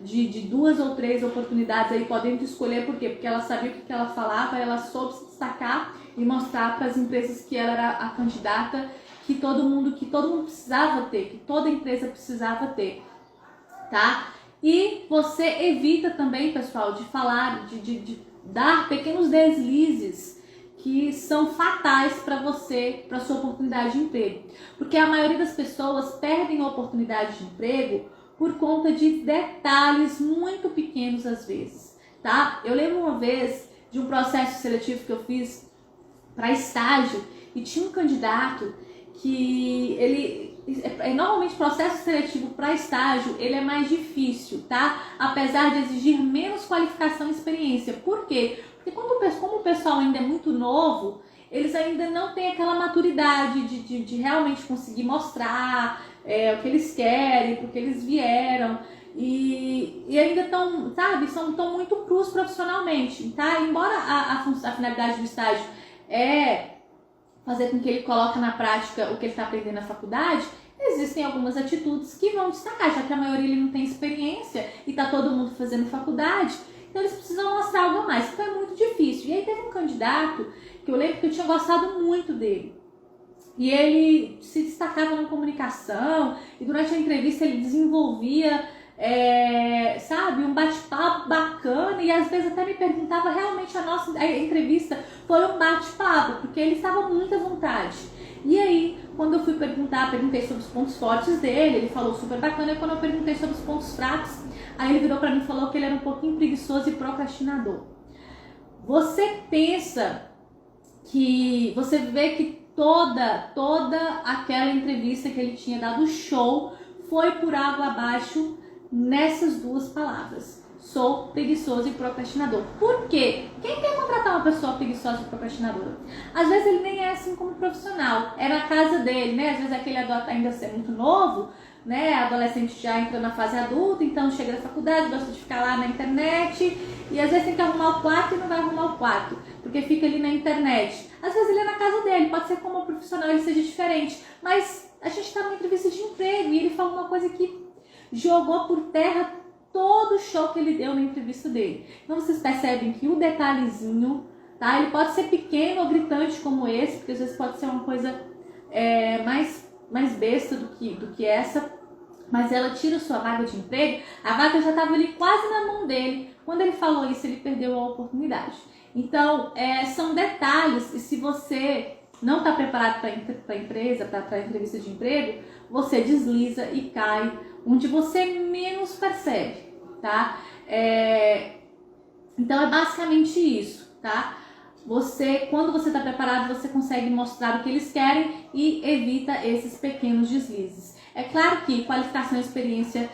de 2 ou 3 oportunidades aí, podendo escolher. Por quê? Porque ela sabia o que ela falava, ela soube se destacar e mostrar para as empresas que ela era a candidata que todo mundo precisava ter, que toda empresa precisava ter, tá? E você evita também, pessoal, de falar, de dar pequenos deslizes que são fatais para você, para sua oportunidade de emprego. Porque a maioria das pessoas perdem a oportunidade de emprego por conta de detalhes muito pequenos às vezes, tá? Eu lembro uma vez de um processo seletivo que eu fiz para estágio e tinha um candidato que normalmente processo seletivo para estágio ele é mais difícil, tá? Apesar de exigir menos qualificação e experiência. Por quê? Porque como o pessoal ainda é muito novo, eles ainda não têm aquela maturidade de realmente conseguir mostrar o que eles querem, porque eles vieram. E ainda estão, sabe, estão muito crus profissionalmente, tá? Embora a finalidade do estágio é fazer com que ele coloque na prática o que ele está aprendendo na faculdade, existem algumas atitudes que vão destacar, já que a maioria ele não tem experiência e está todo mundo fazendo faculdade, então eles precisam mostrar algo a mais, então é muito difícil. E aí teve um candidato que eu lembro que eu tinha gostado muito dele. E ele se destacava na comunicação e durante a entrevista ele desenvolvia sabe, um bate-papo bacana e às vezes até me perguntava, realmente a entrevista foi um bate-papo, porque ele estava muito à vontade. E aí, quando eu fui perguntei sobre os pontos fortes dele, ele falou super bacana, e quando eu perguntei sobre os pontos fracos, aí ele virou pra mim e falou que ele era um pouquinho preguiçoso e procrastinador. Você pensa que, você vê que toda aquela entrevista que ele tinha dado show foi por água abaixo nessas duas palavras: sou preguiçoso e procrastinador. Por quê? Quem quer contratar uma pessoa preguiçosa e procrastinadora? Às vezes ele nem é assim como profissional, é na casa dele, né? Às vezes aquele ainda ser muito novo, né? Adolescente já entra na fase adulta, então chega da faculdade, gosta de ficar lá na internet e às vezes tem que arrumar o quarto e não vai arrumar o quarto, porque fica ali na internet. Às vezes ele é na casa dele, pode ser como profissional ele seja diferente, mas a gente está numa entrevista de emprego e ele falou uma coisa que jogou por terra todo o show que ele deu na entrevista dele. Então vocês percebem que o detalhezinho, tá? Ele pode ser pequeno ou gritante como esse, porque às vezes pode ser uma coisa mais besta do que essa, mas ela tira sua vaga de emprego. A vaga já estava ali quase na mão dele. Quando ele falou isso, ele perdeu a oportunidade. Então, são detalhes, e se você não está preparado para a empresa, para a entrevista de emprego, você desliza e cai onde você menos percebe, tá? Então é basicamente isso, tá? Quando você está preparado, você consegue mostrar o que eles querem e evita esses pequenos deslizes. É claro que qualificação e experiência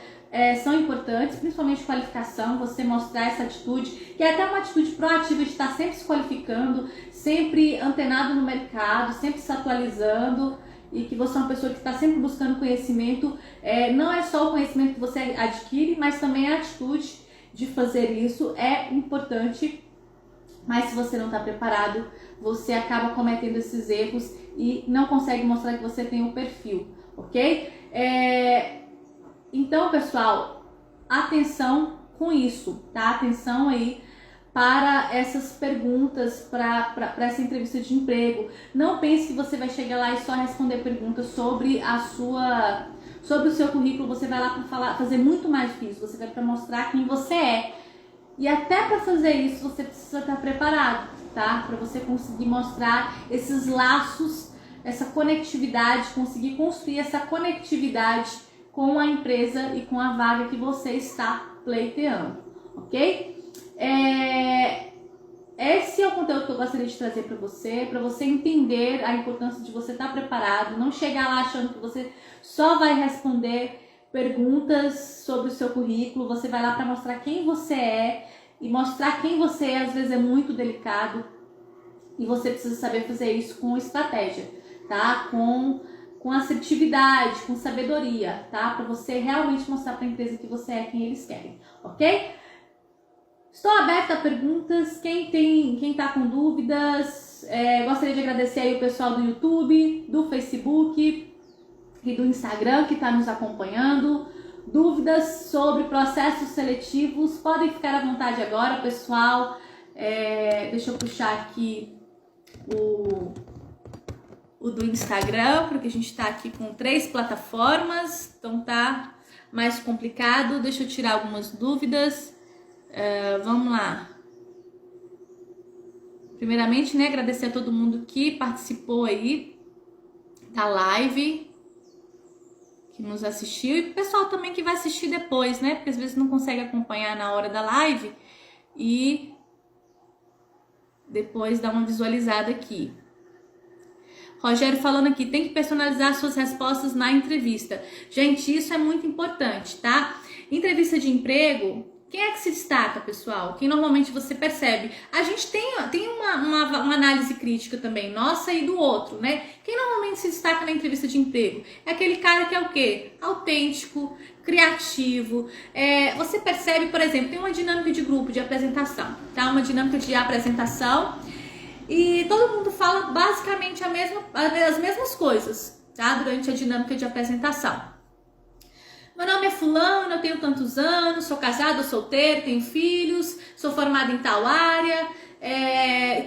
são importantes, principalmente qualificação, você mostrar essa atitude, que é até uma atitude proativa de estar sempre se qualificando, sempre antenado no mercado, sempre se atualizando, e que você é uma pessoa que está sempre buscando conhecimento. Não é só o conhecimento que você adquire, mas também a atitude de fazer isso é importante. Mas se você não está preparado, você acaba cometendo esses erros e não consegue mostrar que você tem um perfil, ok? Então, pessoal, atenção com isso, tá? Atenção aí para essas perguntas, para essa entrevista de emprego. Não pense que você vai chegar lá e só responder perguntas sobre o seu currículo. Você vai lá para fazer muito mais que isso. Você vai para mostrar quem você é. E até para fazer isso você precisa estar preparado, tá? Para você conseguir mostrar esses laços, essa conectividade, conseguir construir essa conectividade com a empresa e com a vaga que você está pleiteando, ok? Esse é o conteúdo que eu gostaria de trazer para você entender a importância de você estar preparado, não chegar lá achando que você só vai responder perguntas sobre o seu currículo. Você vai lá para mostrar quem você é, e mostrar quem você é às vezes é muito delicado, e você precisa saber fazer isso com estratégia, tá? Com assertividade, com sabedoria, tá? Para você realmente mostrar para a empresa que você é quem eles querem, ok? Estou aberta a perguntas. Quem tá com dúvidas, gostaria de agradecer aí o pessoal do YouTube, do Facebook e do Instagram que está nos acompanhando. Dúvidas sobre processos seletivos, podem ficar à vontade agora, pessoal. Deixa eu puxar aqui o do Instagram, porque a gente está aqui com 3 plataformas, então tá mais complicado. Deixa eu tirar algumas dúvidas. Vamos lá. Primeiramente, né, agradecer a todo mundo que participou aí da live, que nos assistiu, e o pessoal também que vai assistir depois, né, porque às vezes não consegue acompanhar na hora da live e depois dá uma visualizada aqui. Rogério falando aqui, tem que personalizar suas respostas na entrevista. Gente, isso é muito importante, tá? Entrevista de emprego, Quem é que se destaca, pessoal? Quem normalmente você percebe? A gente tem uma análise crítica também, nossa e do outro, né? Quem normalmente se destaca na entrevista de emprego? É aquele cara que é o quê? Autêntico, criativo. Você percebe, por exemplo, tem uma dinâmica de grupo, de apresentação, tá? Uma dinâmica de apresentação e todo mundo fala basicamente as mesmas coisas, tá? Durante a dinâmica de apresentação. Meu nome é fulano, eu tenho tantos anos, sou casado ou solteiro, tenho filhos, sou formada em tal área,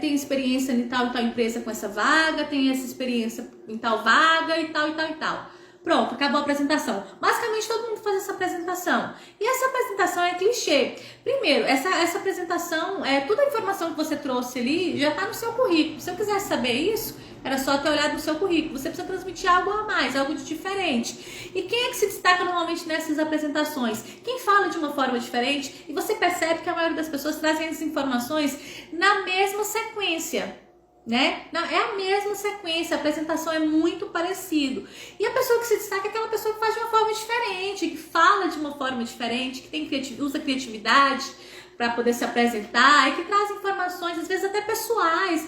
tenho experiência em tal empresa com essa vaga, tenho essa experiência em tal vaga e tal e tal e tal. Pronto, acabou a apresentação. Basicamente todo mundo faz essa apresentação. E essa apresentação é clichê. Primeiro, essa apresentação, toda a informação que você trouxe ali já está no seu currículo. Se eu quisesse saber isso, era só ter olhado no seu currículo. Você precisa transmitir algo a mais, algo de diferente. E quem é que se destaca normalmente nessas apresentações? Quem fala de uma forma diferente e você percebe que a maioria das pessoas trazem essas informações na mesma sequência. Né? Não, é a mesma sequência, a apresentação é muito parecido. E a pessoa que se destaca é aquela pessoa que faz de uma forma diferente, que fala de uma forma diferente, que usa criatividade para poder se apresentar e que traz informações, às vezes até pessoais,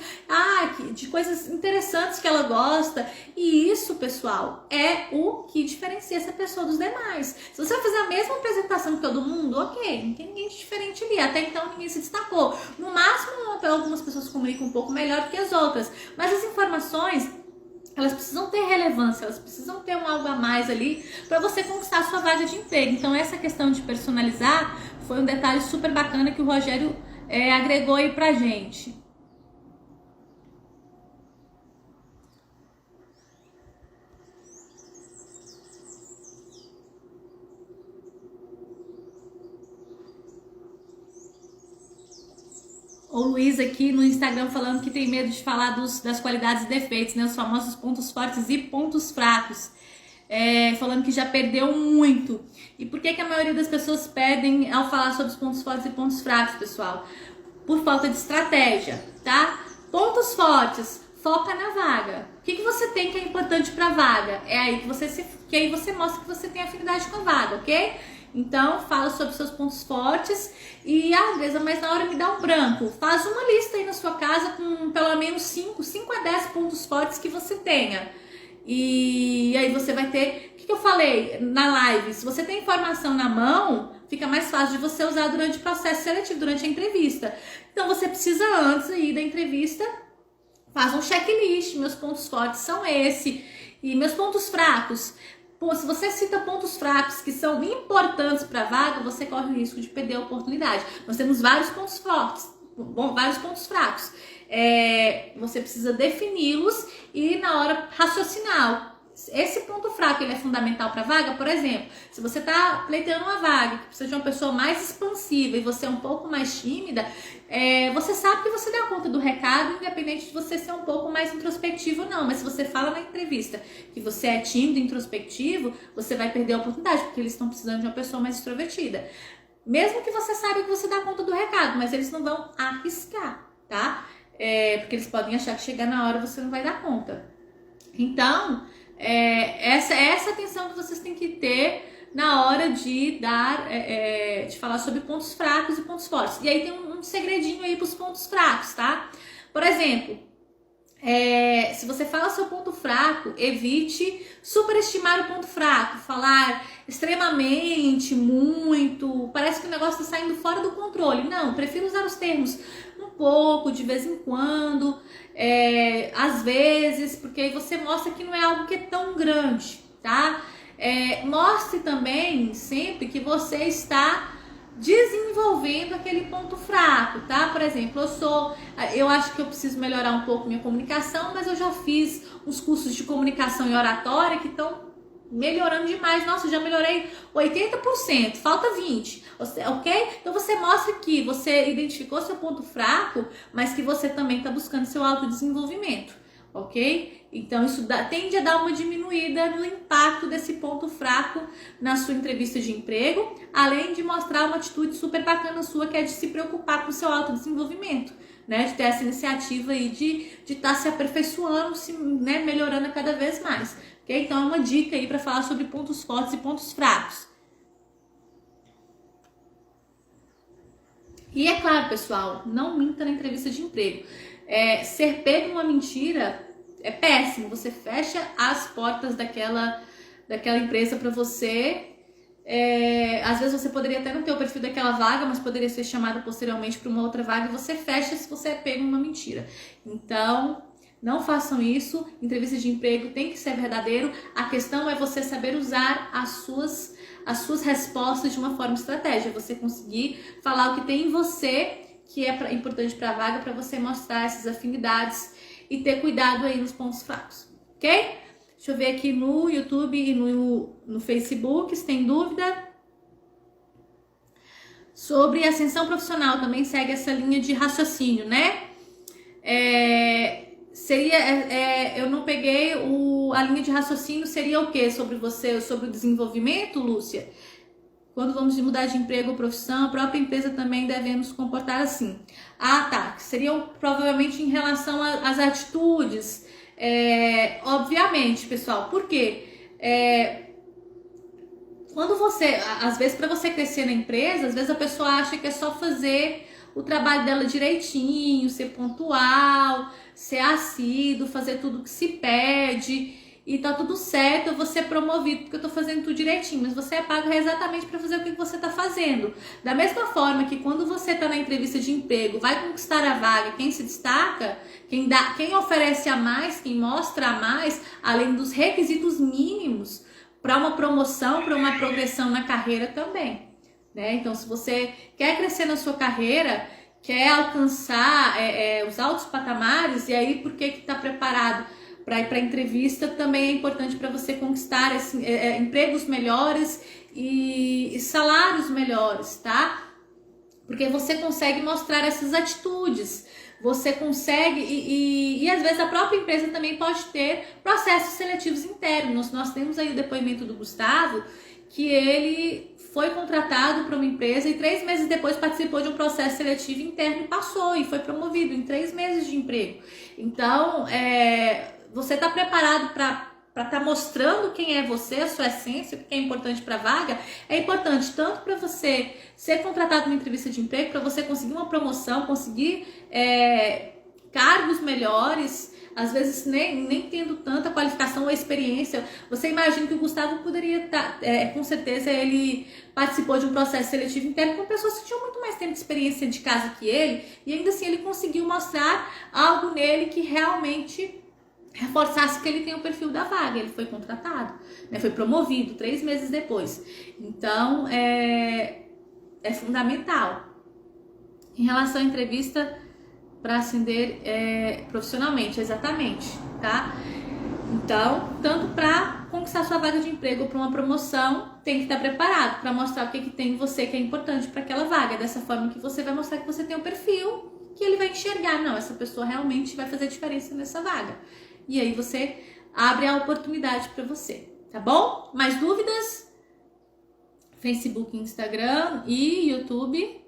de coisas interessantes que ela gosta. E isso, pessoal, é o que diferencia essa pessoa dos demais. Se você vai fazer a mesma apresentação que todo mundo, ok, não tem ninguém de diferente ali. Até então ninguém se destacou. No máximo, algumas pessoas comunicam um pouco melhor do que as outras. Mas as informações, elas precisam ter relevância, elas precisam ter algo a mais ali para você conquistar a sua vaga de emprego. Então essa questão de personalizar foi um detalhe super bacana que o Rogério agregou aí pra gente. O Luiz aqui no Instagram falando que tem medo de falar das qualidades e defeitos, né? Os famosos pontos fortes e pontos fracos. Falando que já perdeu muito. E por que a maioria das pessoas perdem ao falar sobre os pontos fortes e pontos fracos, pessoal? Por falta de estratégia, tá? Pontos fortes, foca na vaga. O que você tem que é importante para a vaga? É aí que aí você mostra que você tem afinidade com a vaga, ok? Então, fala sobre seus pontos fortes e, Andresa, mas na hora me dá um branco. Faz uma lista aí na sua casa com pelo menos 5 a 10 pontos fortes que você tenha. E aí você vai ter... O que eu falei na live? Se você tem informação na mão, fica mais fácil de você usar durante o processo seletivo, durante a entrevista. Então, você precisa, antes aí da entrevista, faz um checklist. Meus pontos fortes são esse. E meus pontos fracos... Pô, se você cita pontos fracos que são importantes para a vaga, você corre o risco de perder a oportunidade. Nós temos vários pontos fortes, vários pontos fracos. Você precisa defini-los e na hora raciocinar. Esse ponto fraco ele é fundamental para a vaga, por exemplo, se você está pleiteando uma vaga que precisa de uma pessoa mais expansiva e você é um pouco mais tímida, você sabe que você dá conta do recado, independente de você ser um pouco mais introspectivo ou não. Mas se você fala na entrevista que você é tímido e introspectivo, você vai perder a oportunidade, porque eles estão precisando de uma pessoa mais extrovertida. Mesmo que você saiba que você dá conta do recado, mas eles não vão arriscar, tá? Porque eles podem achar que chegar na hora você não vai dar conta. Então... essa atenção que vocês têm que ter na hora de de falar sobre pontos fracos e pontos fortes. E aí tem um segredinho aí para os pontos fracos, tá? Por exemplo, se você fala seu ponto fraco, evite superestimar o ponto fraco, falar extremamente, muito, parece que o negócio está saindo fora do controle. Não, prefiro usar os termos um pouco, de vez em quando, às vezes, porque aí você mostra que não é algo que é tão grande, tá? Mostre também sempre que você está desenvolvendo aquele ponto fraco, tá? Por exemplo, eu acho que eu preciso melhorar um pouco minha comunicação, mas eu já fiz uns cursos de comunicação e oratória que estão melhorando demais. Nossa, eu já melhorei 80%, falta 20%, ok? Então você mostra que você identificou seu ponto fraco, mas que você também está buscando seu autodesenvolvimento, ok? Então isso tende a dar uma diminuída no impacto desse ponto fraco na sua entrevista de emprego, além de mostrar uma atitude super bacana sua, que é de se preocupar com o seu autodesenvolvimento, né? De ter essa iniciativa aí de estar se aperfeiçoando, né? Melhorando a cada vez mais. Okay? Então é uma dica aí para falar sobre pontos fortes e pontos fracos. E é claro, pessoal, não minta na entrevista de emprego. Ser pego em uma mentira é péssimo. Você fecha as portas daquela empresa para você. Às vezes você poderia até não ter o perfil daquela vaga, mas poderia ser chamado posteriormente para uma outra vaga e você fecha se você é pego em uma mentira. Então, não façam isso. Entrevista de emprego tem que ser verdadeiro. A questão é você saber usar as suas respostas de uma forma estratégica. Você conseguir falar o que tem em você que é importante para a vaga, para você mostrar essas afinidades e ter cuidado aí nos pontos fracos, ok? Deixa eu ver aqui no YouTube e no Facebook se tem dúvida. Sobre ascensão profissional, também segue essa linha de raciocínio, né? Eu não peguei a linha de raciocínio, seria o quê? Sobre você, sobre o desenvolvimento, Lúcia? Quando vamos mudar de emprego ou profissão, a própria empresa também deve nos comportar assim. Ah, tá. Seriam provavelmente em relação às atitudes. Obviamente, pessoal. Por quê? Quando você, às vezes, para você crescer na empresa, às vezes a pessoa acha que é só fazer o trabalho dela direitinho, ser pontual, ser assíduo, fazer tudo que se pede e tá tudo certo, eu vou ser promovido porque eu tô fazendo tudo direitinho, mas você é pago exatamente para fazer o que você tá fazendo. Da mesma forma que quando você tá na entrevista de emprego, vai conquistar a vaga, quem se destaca, quem oferece a mais, quem mostra a mais, além dos requisitos mínimos para uma promoção, para uma progressão na carreira também, né? Então, se você quer crescer na sua carreira, quer alcançar os altos patamares, e aí por que tá preparado para ir para a entrevista, também é importante para você conquistar empregos melhores e salários melhores, tá? Porque você consegue mostrar essas atitudes, você consegue, e às vezes a própria empresa também pode ter processos seletivos internos. Nós temos aí o depoimento do Gustavo, que ele foi contratado para uma empresa e 3 meses depois participou de um processo seletivo interno e passou e foi promovido em 3 meses de emprego. Então, você está preparado para estar mostrando quem é você, a sua essência, o que é importante para a vaga. É importante tanto para você ser contratado numa entrevista de emprego, para você conseguir uma promoção, conseguir cargos melhores, às vezes nem tendo tanta qualificação ou experiência. Você imagina que o Gustavo poderia estar, com certeza ele participou de um processo seletivo interno com pessoas que tinham muito mais tempo de experiência de casa que ele, e ainda assim ele conseguiu mostrar algo nele que realmente reforçasse que ele tem o perfil da vaga. Ele foi contratado, né? Foi promovido 3 meses depois. Então, é fundamental. Em relação à entrevista para ascender profissionalmente, exatamente, tá? Então, tanto para conquistar sua vaga de emprego ou para uma promoção, tem que estar preparado para mostrar o que tem em você que é importante para aquela vaga. Dessa forma que você vai mostrar que você tem o perfil, que ele vai enxergar, não, essa pessoa realmente vai fazer diferença nessa vaga. E aí você abre a oportunidade para você, tá bom? Mais dúvidas? Facebook, Instagram e YouTube?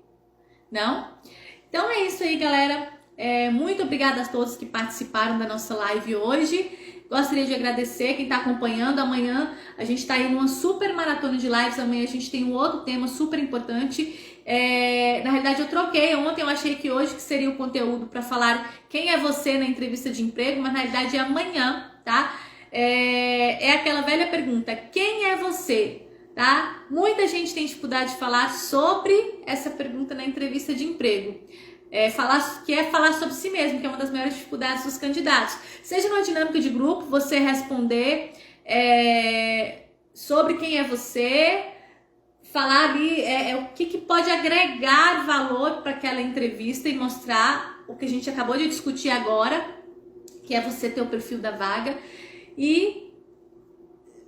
Não? Então é isso aí, galera. Muito obrigada a todos que participaram da nossa live hoje. Gostaria de agradecer quem está acompanhando. Amanhã a gente está aí numa super maratona de lives. Amanhã a gente tem um outro tema super importante. Na realidade eu troquei. Ontem eu achei que hoje que seria o conteúdo para falar quem é você na entrevista de emprego, mas na realidade é amanhã, tá? É aquela velha pergunta, quem é você? Tá? Muita gente tem dificuldade de falar sobre essa pergunta na entrevista de emprego. Falar sobre si mesmo, que é uma das maiores dificuldades dos candidatos. Seja numa dinâmica de grupo, você responder sobre quem é você, falar ali o que pode agregar valor para aquela entrevista e mostrar o que a gente acabou de discutir agora, que é você ter o perfil da vaga. E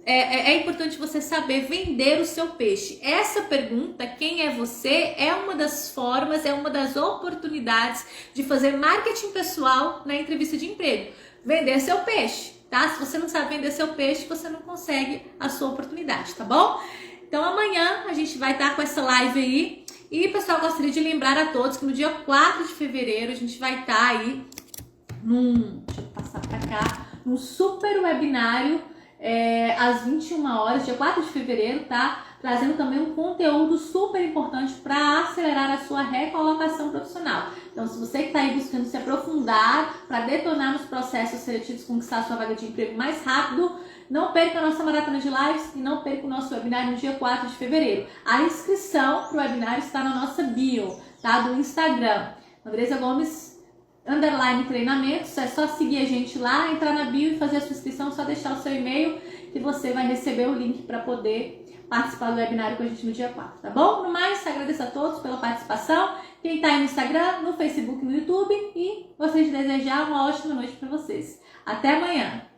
é importante você saber vender o seu peixe. Essa pergunta, quem é você, é uma das formas, é uma das oportunidades de fazer marketing pessoal na entrevista de emprego. Vender seu peixe, tá? Se você não sabe vender seu peixe, você não consegue a sua oportunidade, tá bom? Então amanhã a gente vai estar com essa live aí. E, pessoal, gostaria de lembrar a todos que no dia 4 de fevereiro a gente vai estar aí deixa eu passar pra cá, num super webinário às 21 horas, dia 4 de fevereiro, tá? Trazendo também um conteúdo super importante para acelerar a sua recolocação profissional. Então, se você que está aí buscando se aprofundar para detonar nos processos seletivos, conquistar a sua vaga de emprego mais rápido, não perca a nossa maratona de lives e não perca o nosso webinar no dia 4 de fevereiro. A inscrição para o webinar está na nossa bio, tá? Do Instagram, Andresa Gomes _treinamentos. É só seguir a gente lá, entrar na bio e fazer a sua inscrição, só deixar o seu e-mail que você vai receber o link para poder participar do webinário com a gente no dia 4, tá bom? No mais, agradeço a todos pela participação, quem está aí no Instagram, no Facebook, no YouTube, e gostaria de desejar uma ótima noite para vocês. Até amanhã!